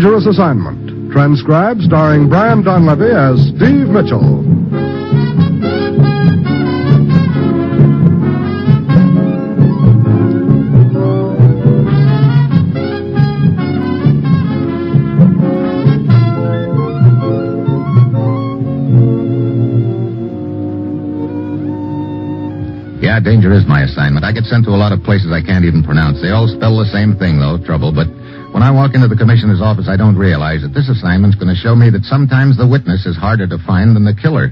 Dangerous Assignment. Transcribed, starring Brian Donlevy as Steve Mitchell. Yeah, danger is my assignment. I get sent to a lot of places I can't even pronounce. They all spell the same thing, though, trouble. But when I walk into the commissioner's office, I don't realize that this assignment's going to show me that sometimes the witness is harder to find than the killer.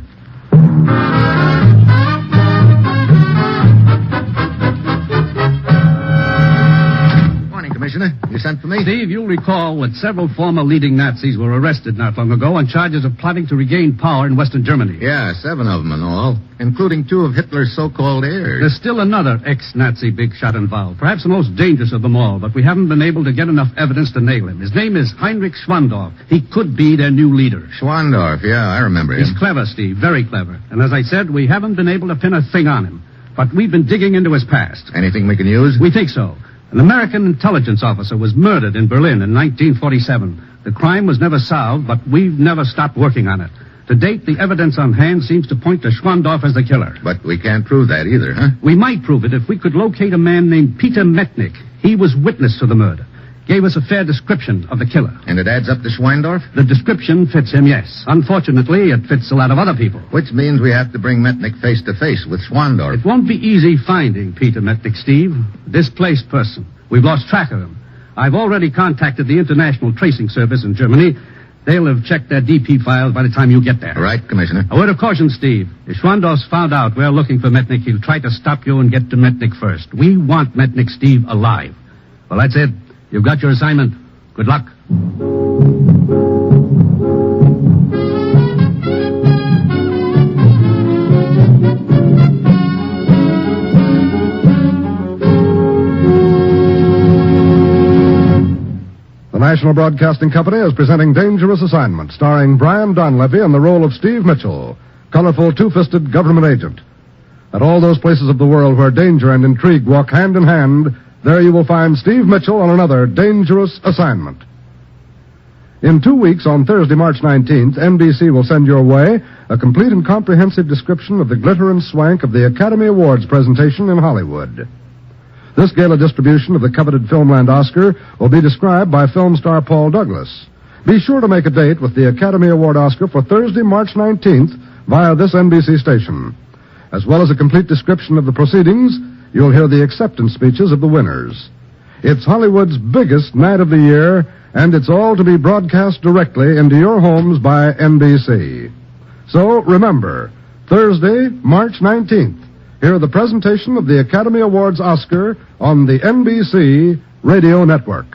Morning, Commissioner. You sent for me? Steve, you'll recall that several former leading Nazis were arrested not long ago on charges of plotting to regain power in Western Germany. Yeah, 7 of them in all, including 2 of Hitler's so-called heirs. There's still another ex-Nazi big shot involved, perhaps the most dangerous of them all, but we haven't been able to get enough evidence to nail him. His name is Heinrich Schwandorf. He could be their new leader. Schwandorf, yeah, I remember him. He's clever, Steve, very clever. And as I said, we haven't been able to pin a thing on him. But we've been digging into his past. Anything we can use? We think so. An American intelligence officer was murdered in Berlin in 1947. The crime was never solved, but we've never stopped working on it. To date, the evidence on hand seems to point to Schwandorf as the killer. But we can't prove that either, huh? We might prove it if we could locate a man named Peter Metnick. He was witness to the murder. Gave us a fair description of the killer. And it adds up to Schwandorf? The description fits him, yes. Unfortunately, it fits a lot of other people. Which means we have to bring Metnick face to face with Schwandorf. It won't be easy finding Peter Metnick, Steve. Displaced person. We've lost track of him. I've already contacted the International Tracing Service in Germany. They'll have checked their DP files by the time you get there. Right, Commissioner. A word of caution, Steve. If Schwandorf's found out we're looking for Metnick, he'll try to stop you and get to Metnick first. We want Metnick, Steve, alive. Well, that's it. You've got your assignment. Good luck. The National Broadcasting Company is presenting Dangerous Assignment, starring Brian Donlevy in the role of Steve Mitchell, colorful two-fisted government agent. At all those places of the world where danger and intrigue walk hand in hand, there you will find Steve Mitchell on another Dangerous Assignment. In 2 weeks, on Thursday, March 19th, NBC will send your way a complete and comprehensive description of the glitter and swank of the Academy Awards presentation in Hollywood. This gala distribution of the coveted Filmland Oscar will be described by film star Paul Douglas. Be sure to make a date with the Academy Award Oscar for Thursday, March 19th via this NBC station. As well as a complete description of the proceedings, you'll hear the acceptance speeches of the winners. It's Hollywood's biggest night of the year, and it's all to be broadcast directly into your homes by NBC. So remember, Thursday, March 19th, hear the presentation of the Academy Awards Oscar on the NBC Radio Network.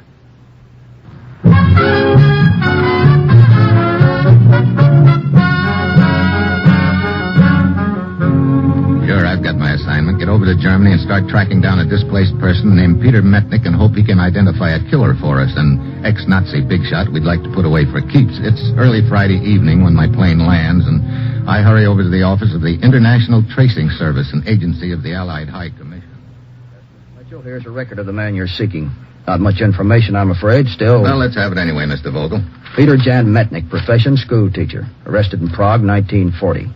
Sure, I've got my assignment. Get over to Germany and start tracking down a displaced person named Peter Metnick and hope he can identify a killer for us, an ex-Nazi big shot we'd like to put away for keeps. It's early Friday evening when my plane lands, and I hurry over to the office of the International Tracing Service, an agency of the Allied High Commission. Mitchell, here's a record of the man you're seeking. Not much information, I'm afraid. Still... Well, let's have it anyway, Mr. Vogel. Peter Jan Metnick, profession school teacher. Arrested in Prague, 1940.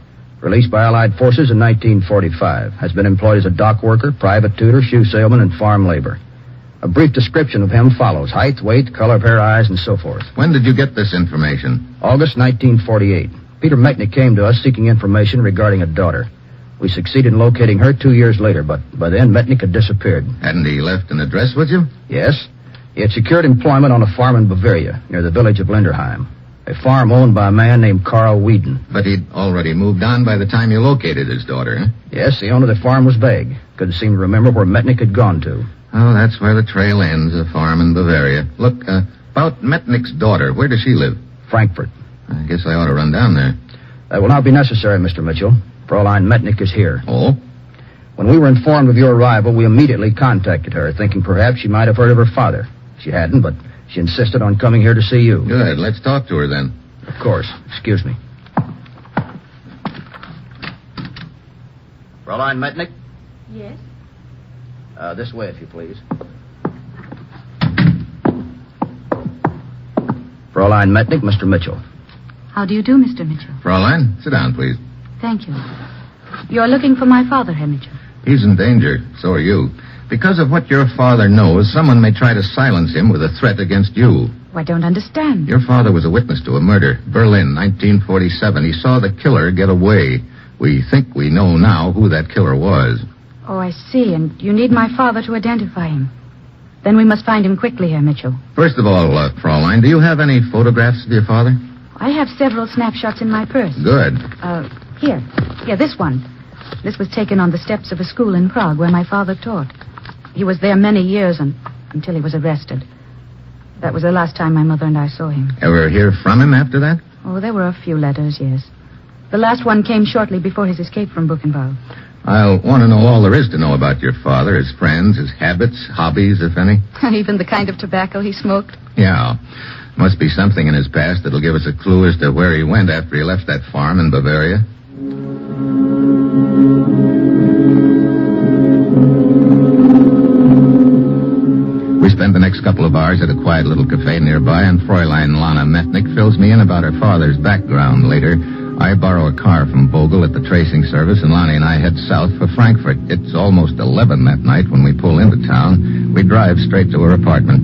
Released by Allied forces in 1945. Has been employed as a dock worker, private tutor, shoe salesman, and farm labor. A brief description of him follows. Height, weight, color of hair, eyes, and so forth. When did you get this information? August 1948. Peter Metnick came to us seeking information regarding a daughter. We succeeded in locating her 2 years later, but by then Metnick had disappeared. Hadn't he left an address with you? Yes. He had secured employment on a farm in Bavaria, near the village of Linderheim. A farm owned by a man named Carl Whedon. But he'd already moved on by the time you located his daughter, huh? Yes, the owner of the farm was vague. Couldn't seem to remember where Metnick had gone to. Oh, that's where the trail ends, a farm in Bavaria. Look, about Metnick's daughter, where does she live? Frankfurt. I guess I ought to run down there. That will not be necessary, Mr. Mitchell. Fraulein Metnick is here. Oh? When we were informed of your arrival, we immediately contacted her, thinking perhaps she might have heard of her father. She hadn't, but she insisted on coming here to see you. Good. Let's talk to her then. Of course. Excuse me. Fraulein Metnick? Yes? This way, if you please. Fraulein Metnick, Mr. Mitchell. How do you do, Mr. Mitchell? Fraulein, sit down, please. Thank you. You're looking for my father, Herr Mitchell. He's in danger. So are you. Because of what your father knows, someone may try to silence him with a threat against you. Oh, I don't understand. Your father was a witness to a murder. Berlin, 1947. He saw the killer get away. We think we know now who that killer was. Oh, I see. And you need my father to identify him. Then we must find him quickly, Herr Mitchell. First of all, Fraulein, do you have any photographs of your father? I have several snapshots in my purse. Good. Here. Yeah, this one. This was taken on the steps of a school in Prague where my father taught. He was there many years until he was arrested. That was the last time my mother and I saw him. Ever hear from him after that? Oh, there were a few letters, yes. The last one came shortly before his escape from Buchenwald. I'll want to know all there is to know about your father, his friends, his habits, hobbies, if any. Even the kind of tobacco he smoked. Yeah. Must be something in his past that'll give us a clue as to where he went after he left that farm in Bavaria. We spend the next couple of hours at a quiet little cafe nearby, and Fraulein Lana Metnick fills me in about her father's background. Later, I borrow a car from Bogle at the tracing service, and Lonnie and I head south for Frankfurt. It's almost 11 that night when we pull into town. We drive straight to her apartment.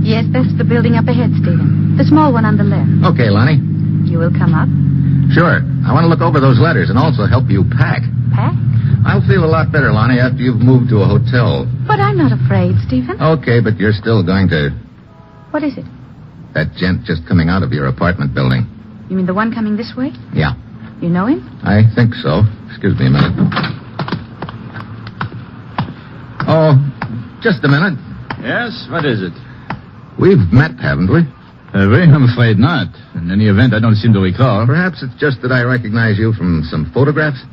Yes, that's the building up ahead, Stephen. The small one on the left. Okay, Lonnie. You will come up? Sure. I want to look over those letters and also help you pack. Pack? I'll feel a lot better, Lonnie, after you've moved to a hotel. But I'm not afraid, Stephen. Okay, but you're still going to... What is it? That gent just coming out of your apartment building. You mean the one coming this way? Yeah. You know him? I think so. Excuse me a minute. Oh, just a minute. Yes, what is it? We've met, haven't we? I'm afraid not. In any event, I don't seem to recall. Perhaps it's just that I recognize you from some photographs.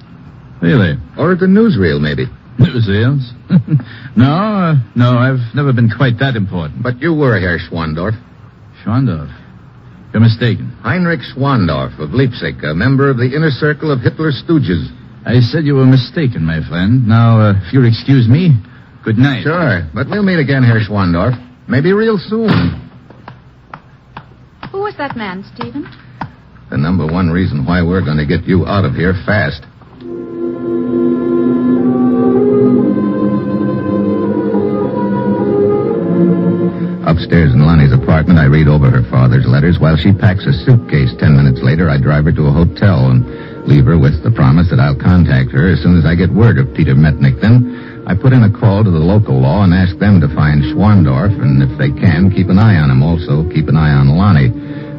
Really? Or at the newsreel, maybe. Newsreels? No, I've never been quite that important. But you were Herr Schwandorf. Schwandorf? You're mistaken. Heinrich Schwandorf of Leipzig, a member of the inner circle of Hitler's stooges. I said you were mistaken, my friend. Now, if you'll excuse me, good night. Sure, but we'll meet again, Herr Schwandorf. Maybe real soon. Who was that man, Stephen? The number one reason why we're going to get you out of here fast. Upstairs in Lonnie's apartment, I read over her father's letters while she packs a suitcase. 10 minutes later, I drive her to a hotel and leave her with the promise that I'll contact her as soon as I get word of Peter Metnick. Then I put in a call to the local law and ask them to find Schwandorf, and if they can, keep an eye on him. Also, keep an eye on Lonnie.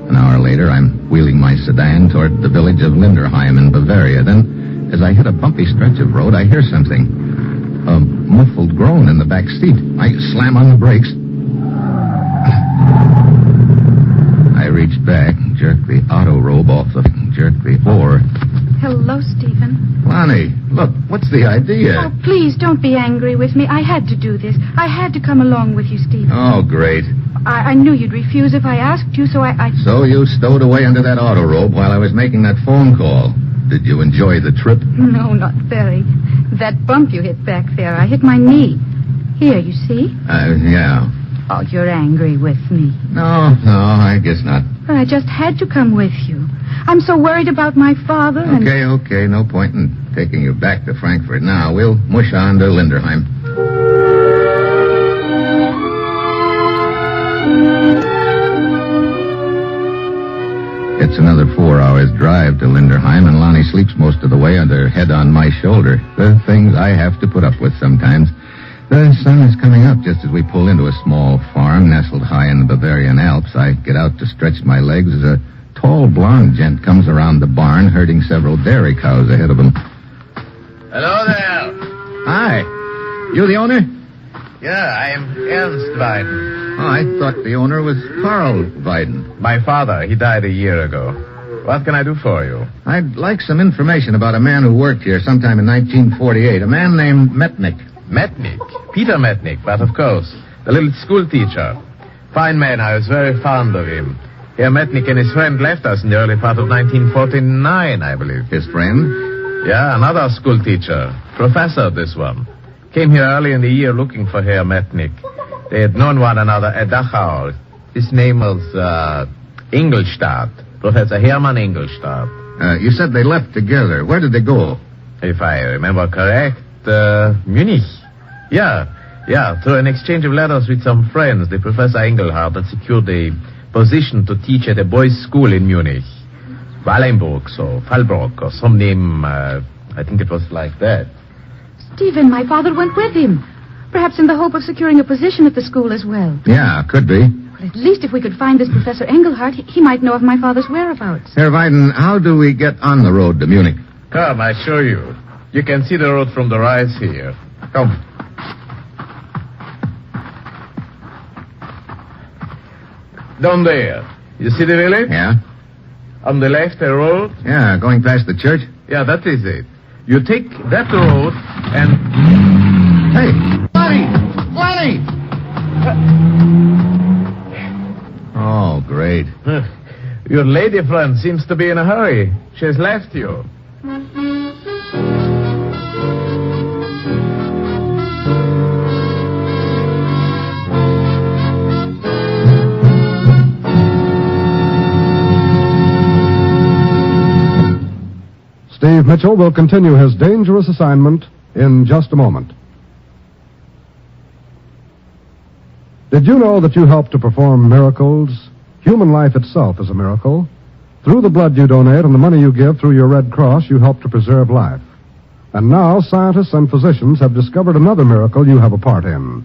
An hour later, I'm wheeling my sedan toward the village of Linderheim in Bavaria. Then, as I hit a bumpy stretch of road, I hear something. A muffled groan in the back seat. I slam on the brakes. I reach back, jerk the auto robe off the floor. Hello, Stephen. Lonnie, look, what's the idea? Oh, please, don't be angry with me. I had to do this. I had to come along with you, Stephen. Oh, great. I knew you'd refuse if I asked you, so I... So you stowed away under that auto robe while I was making that phone call. Did you enjoy the trip? No, not very. That bump you hit back there, I hit my knee. Here, you see? Yeah. Oh, you're angry with me. No, I guess not. But I just had to come with you. I'm so worried about my father and... Okay. No point in taking you back to Frankfurt now. We'll mush on to Linderheim. It's another 4 hours drive to Linderheim, and Lonnie sleeps most of the way with her head on my shoulder. The things I have to put up with sometimes. The sun is coming up just as we pull into a small farm nestled high in the Bavarian Alps. I get out to stretch my legs as a tall blonde gent comes around the barn herding several dairy cows ahead of him. Hello there. Hi. You the owner? Yeah, I am Ernst Weiden. Oh, I thought the owner was Karl Weiden. My father, he died a year ago. What can I do for you? I'd like some information about a man who worked here sometime in 1948. A man named Metnick. Metnick? Peter Metnick, but of course. The little school teacher. Fine man, I was very fond of him. Herr Metnick and his friend left us in the early part of 1949, I believe. His friend? Yeah, another school teacher. Professor, this one. Came here early in the year looking for Herr Metnick. They had known one another at Dachau. His name was, Ingolstadt. Professor Hermann Ingolstadt. You said they left together. Where did they go? If I remember correct, Munich. Yeah, through an exchange of letters with some friends, the Professor Engelhardt had secured a position to teach at a boys' school in Munich. Wallenburg or Fallbrook or some name, I think it was like that. Stephen, my father went with him. Perhaps in the hope of securing a position at the school as well. Yeah, could be. But at least if we could find this Professor Engelhardt, he might know of my father's whereabouts. Herr Weiden, how do we get on the road to Munich? Come, I show you. You can see the road from the rise here. Come. Down there. You see the village? Yeah? On the left, a road. Yeah, going past the church? Yeah, that is it. You take that road and... Hey, Lenny! Oh, great. Your lady friend seems to be in a hurry. She has left you. Steve Mitchell will continue his dangerous assignment in just a moment. Did you know that you help to perform miracles? Human life itself is a miracle. Through the blood you donate and the money you give through your Red Cross, you help to preserve life. And now scientists and physicians have discovered another miracle you have a part in.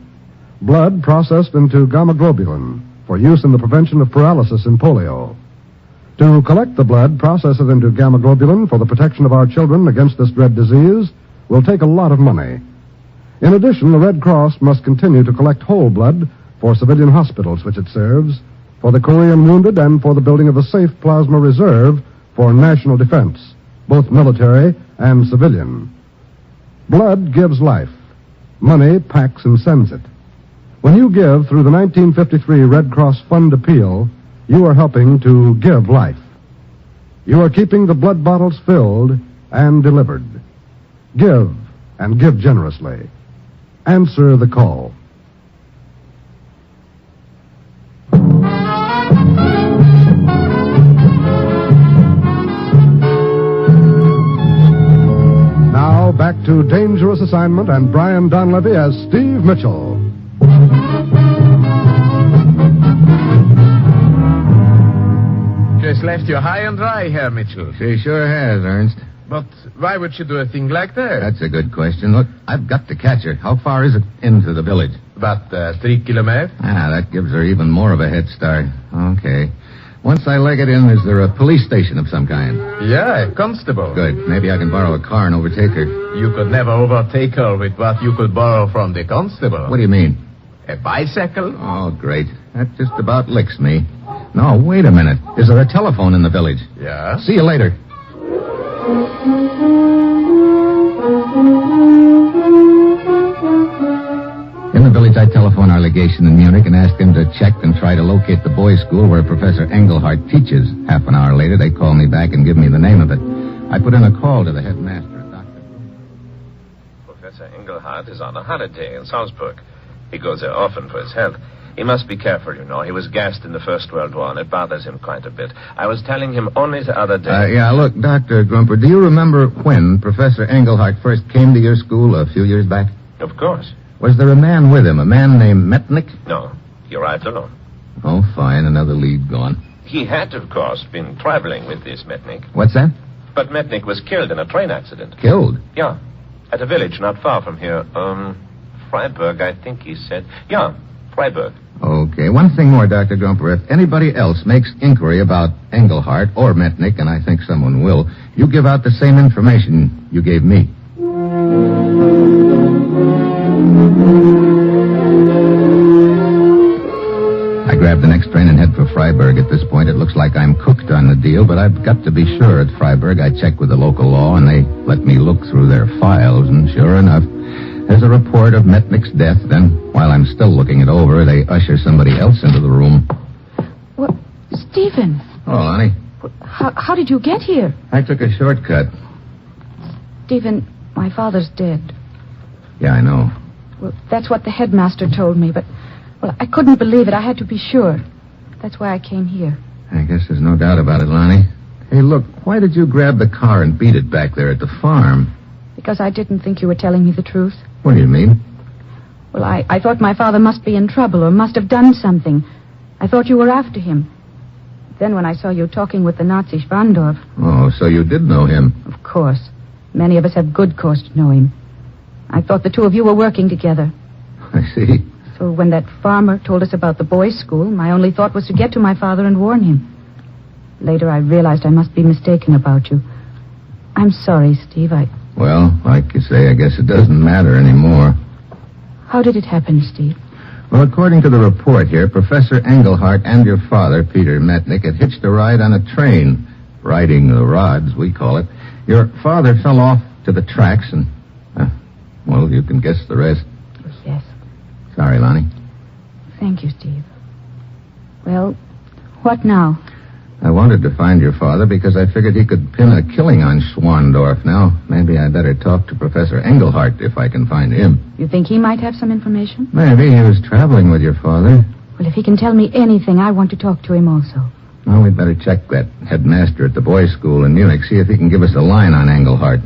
Blood processed into gamma globulin for use in the prevention of paralysis in polio. To collect the blood, process it into gamma globulin for the protection of our children against this dread disease will take a lot of money. In addition, the Red Cross must continue to collect whole blood for civilian hospitals which it serves, for the Korean wounded, and for the building of a safe plasma reserve for national defense, both military and civilian. Blood gives life. Money packs and sends it. When you give through the 1953 Red Cross Fund Appeal, you are helping to give life. You are keeping the blood bottles filled and delivered. Give, and give generously. Answer the call. Now back to Dangerous Assignment and Brian Donlevy as Steve Mitchell. Just left you high and dry, Herr Mitchell. She sure has, Ernst. But why would she do a thing like that? That's a good question. Look, I've got to catch her. How far is it into the village? About 3 kilometers. That gives her even more of a head start. Okay. Once I leg it in, is there a police station of some kind? Yeah, a constable. Good. Maybe I can borrow a car and overtake her. You could never overtake her with what you could borrow from the constable. What do you mean? A bicycle? Oh, great. That just about licks me. No, wait a minute. Is there a telephone in the village? Yeah. See you later. In the village, I telephone our legation in Munich and ask them to check and try to locate the boys' school where Professor Engelhardt teaches. Half an hour later, they call me back and give me the name of it. I put in a call to the headmaster, Dr. Professor Engelhardt is on a holiday in Salzburg. He goes there often for his health. He must be careful, you know. He was gassed in the First World War, and it bothers him quite a bit. I was telling him only the other day... Look, Dr. Grumper, do you remember when Professor Engelhardt first came to your school a few years back? Of course. Was there a man with him, a man named Metnik? No, he arrived alone. Oh, fine, another lead gone. He had, of course, been traveling with this Metnik. What's that? But Metnik was killed in a train accident. Killed? Yeah, at a village not far from here. Freiburg, I think he said. Yeah, Freiburg. Okay, one thing more, Dr. Grumper. If anybody else makes inquiry about Engelhardt or Metnik, and I think someone will, you give out the same information you gave me. I grab the next train and head for Freiburg. At this point, it looks like I'm cooked on the deal, but I've got to be sure at Freiburg. I check with the local law, and they let me look through their files, and sure enough, there's a report of Metnik's death. Then, while I'm still looking it over, they usher somebody else into the room. What? Stephen. Oh, honey. How did you get here? I took a shortcut. Stephen, my father's dead. Yeah, I know. Well, that's what the headmaster told me, but, I couldn't believe it. I had to be sure. That's why I came here. I guess there's no doubt about it, Lonnie. Hey, look, why did you grab the car and beat it back there at the farm? Because I didn't think you were telling me the truth. What do you mean? Well, I thought my father must be in trouble or must have done something. I thought you were after him. Then when I saw you talking with the Nazi Schwandorf... Oh, so you did know him. Of course. Many of us have good cause to know him. I thought the two of you were working together. I see. So when that farmer told us about the boys' school, my only thought was to get to my father and warn him. Later, I realized I must be mistaken about you. I'm sorry, Steve. Well, like you say, I guess it doesn't matter anymore. How did it happen, Steve? Well, according to the report here, Professor Engelhardt and your father, Peter Metnick, had hitched a ride on a train. Riding the rods, we call it. Your father fell off to the tracks and... well, you can guess the rest. Yes. Sorry, Lonnie. Thank you, Steve. Well, what now? I wanted to find your father because I figured he could pin a killing on Schwandorf. Now, maybe I'd better talk to Professor Engelhardt if I can find him. You think he might have some information? Maybe. He was traveling with your father. Well, if he can tell me anything, I want to talk to him also. Well, we'd better check that headmaster at the boys' school in Munich, see if he can give us a line on Engelhardt.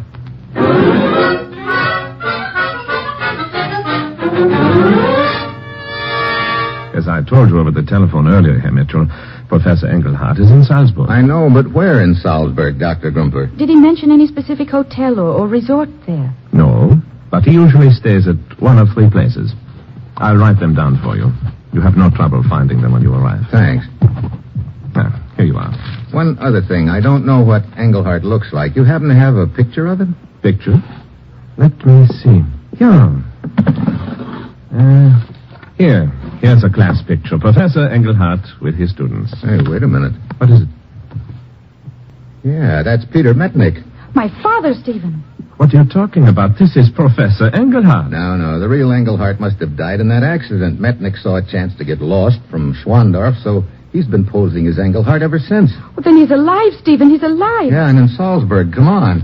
As I told you over the telephone earlier, Herr Mitchell, Professor Engelhardt is in Salzburg. I know, but where in Salzburg, Dr. Grumper? Did he mention any specific hotel or resort there? No, but he usually stays at one of 3 places. I'll write them down for you. You have no trouble finding them when you arrive. Thanks. Now, here you are. One other thing. I don't know what Engelhardt looks like. You happen to have a picture of him? Picture? Let me see. Yeah. Here's a class picture. Professor Engelhardt with his students. Hey, wait a minute. What is it? Yeah, that's Peter Metnick. My father, Stephen. What are you talking about? This is Professor Engelhardt. No. The real Engelhardt must have died in that accident. Metnick saw a chance to get lost from Schwandorf, so he's been posing as Engelhardt ever since. Well, then he's alive, Stephen. He's alive. Yeah, and in Salzburg. Come on.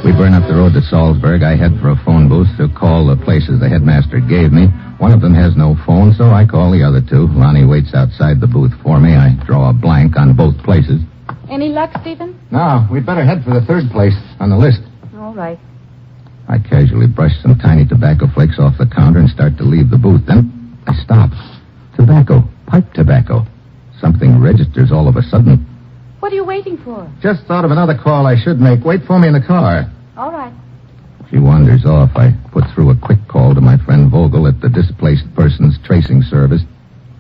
We burn up the road to Salzburg. I head for a phone booth to call the places the headmaster gave me. One of them has no phone, so I call the other 2. Lonnie waits outside the booth for me. I draw a blank on both places. Any luck, Stephen? No, we'd better head for the 3rd place on the list. All right. I casually brush some tiny tobacco flakes off the counter and start to leave the booth. Then I stop. Tobacco. Pipe tobacco. Something registers all of a sudden. What are you waiting for? Just thought of another call I should make. Wait for me in the car. All right. She wanders off. I put through a quick call to my friend Vogel at the Displaced Persons Tracing Service.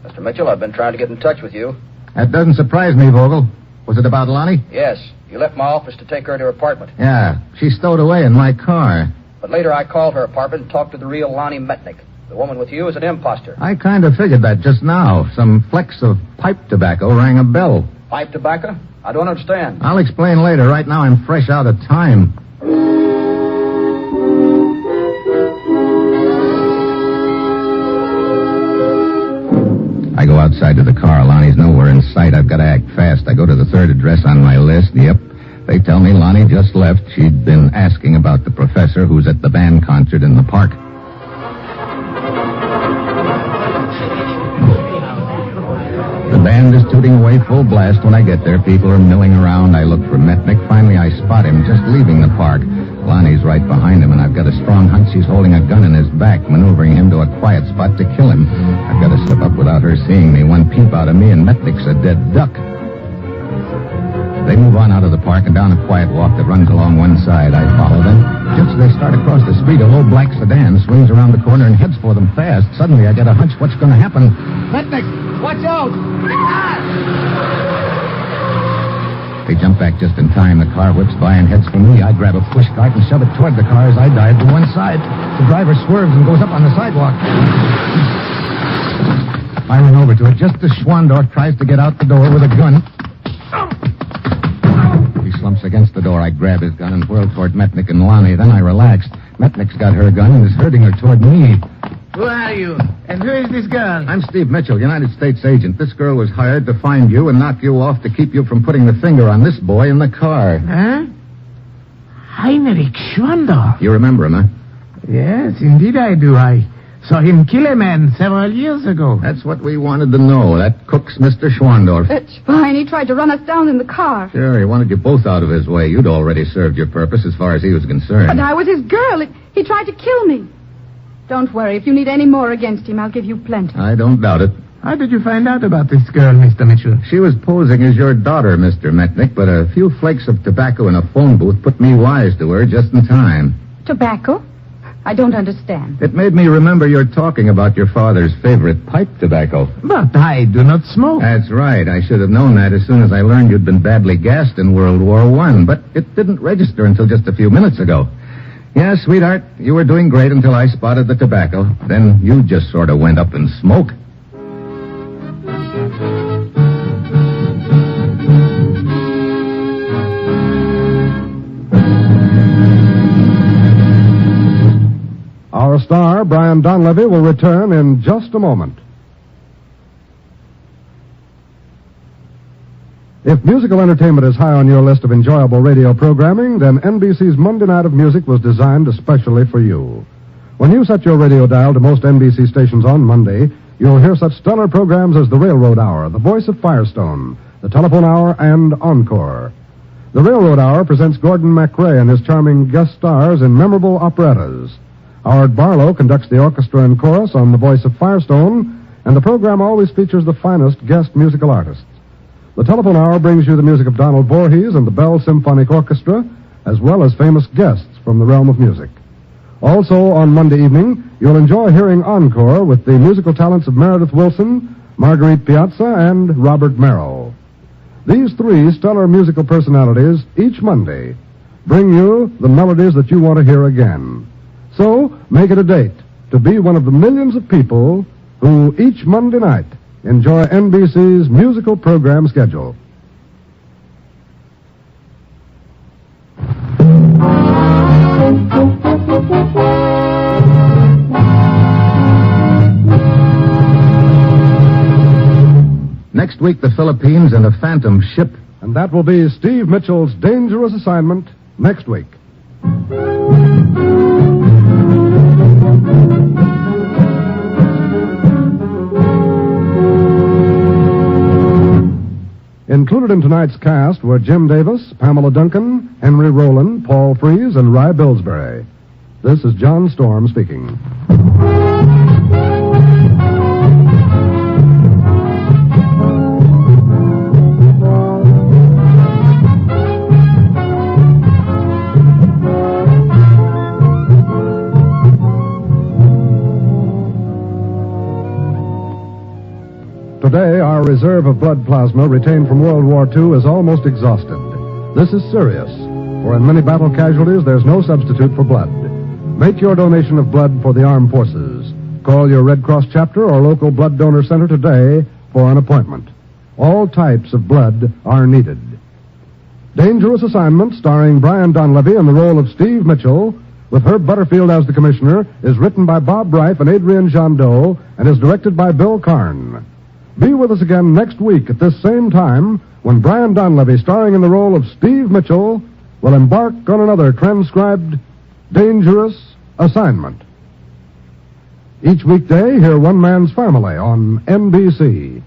Mr. Mitchell, I've been trying to get in touch with you. That doesn't surprise me, Vogel. Was it about Lonnie? Yes. You left my office to take her to her apartment. Yeah. She's stowed away in my car. But later I called her apartment and talked to the real Lonnie Metnick. The woman with you is an imposter. I kind of figured that just now. Some flecks of pipe tobacco rang a bell. Pipe tobacco? I don't understand. I'll explain later. Right now I'm fresh out of time. I go outside to the car. Lonnie's nowhere in sight. I've got to act fast. I go to the 3rd address on my list. Yep. They tell me Lonnie just left. She'd been asking about the professor who's at the band concert in the park. The band is tooting away full blast. When I get there, people are milling around. I look for Metnick. Finally, I spot him just leaving the park. Lonnie's right behind him, and I've got a strong hunch she's holding a gun in his back, maneuvering him to a quiet spot to kill him. I've got to slip up without her seeing me. One peep out of me, and Metnick's a dead duck. They move on out of the park and down a quiet walk that runs along one side. I follow them. Just as they start across the street, a low black sedan swings around the corner and heads for them fast. Suddenly, I get a hunch what's going to happen. Metnick, watch out! They jump back just in time. The car whips by and heads for me. I grab a push cart and shove it toward the car as I dive to one side. The driver swerves and goes up on the sidewalk. I run over to it just as Schwandorf tries to get out the door with a gun. He slumps against the door. I grab his gun and whirl toward Metnick and Lonnie. Then I relax. Metnick's got her gun and is herding her toward me. Who are you? And who is this girl? I'm Steve Mitchell, United States agent. This girl was hired to find you and knock you off to keep you from putting the finger on this boy in the car. Huh? Heinrich Schwandorf. You remember him, huh? Yes, indeed I do. I saw him kill a man several years ago. That's what we wanted to know. That cook's Mr. Schwandorf. It's fine. He tried to run us down in the car. Sure, he wanted you both out of his way. You'd already served your purpose as far as he was concerned. But I was his girl. He tried to kill me. Don't worry. If you need any more against him, I'll give you plenty. I don't doubt it. How did you find out about this girl, Mr. Mitchell? She was posing as your daughter, Mr. Metnick, but a few flakes of tobacco in a phone booth put me wise to her just in time. Tobacco? I don't understand. It made me remember your talking about your father's favorite pipe tobacco. But I do not smoke. That's right. I should have known that as soon as I learned you'd been badly gassed in World War I, but it didn't register until just a few minutes ago. Yes, sweetheart, you were doing great until I spotted the tobacco. Then you just sort of went up in smoke. Our star, Brian Donlevy, will return in just a moment. If musical entertainment is high on your list of enjoyable radio programming, then NBC's Monday Night of Music was designed especially for you. When you set your radio dial to most NBC stations on Monday, you'll hear such stellar programs as The Railroad Hour, The Voice of Firestone, The Telephone Hour, and Encore. The Railroad Hour presents Gordon MacRae and his charming guest stars in memorable operettas. Howard Barlow conducts the orchestra and chorus on The Voice of Firestone, and the program always features the finest guest musical artists. The Telephone Hour brings you the music of Donald Voorhees and the Bell Symphonic Orchestra, as well as famous guests from the realm of music. Also, on Monday evening, you'll enjoy hearing Encore with the musical talents of Meredith Wilson, Marguerite Piazza, and Robert Merrill. These three stellar musical personalities, each Monday, bring you the melodies that you want to hear again. So, make it a date to be one of the millions of people who each Monday night enjoy NBC's musical program schedule. Next week, the Philippines and a phantom ship. And that will be Steve Mitchell's Dangerous Assignment next week. Included in tonight's cast were Jim Davis, Pamela Duncan, Henry Rowland, Paul Frees, and Rye Billsbury. This is John Storm speaking. Today, our reserve of blood plasma retained from World War II is almost exhausted. This is serious, for in many battle casualties, there's no substitute for blood. Make your donation of blood for the armed forces. Call your Red Cross chapter or local blood donor center today for an appointment. All types of blood are needed. Dangerous Assignment, starring Brian Donlevy in the role of Steve Mitchell, with Herb Butterfield as the commissioner, is written by Bob Reif and Adrian Jandot and is directed by Bill Karn. Be with us again next week at this same time when Brian Donlevy, starring in the role of Steve Mitchell, will embark on another transcribed Dangerous Assignment. Each weekday, hear One Man's Family on NBC.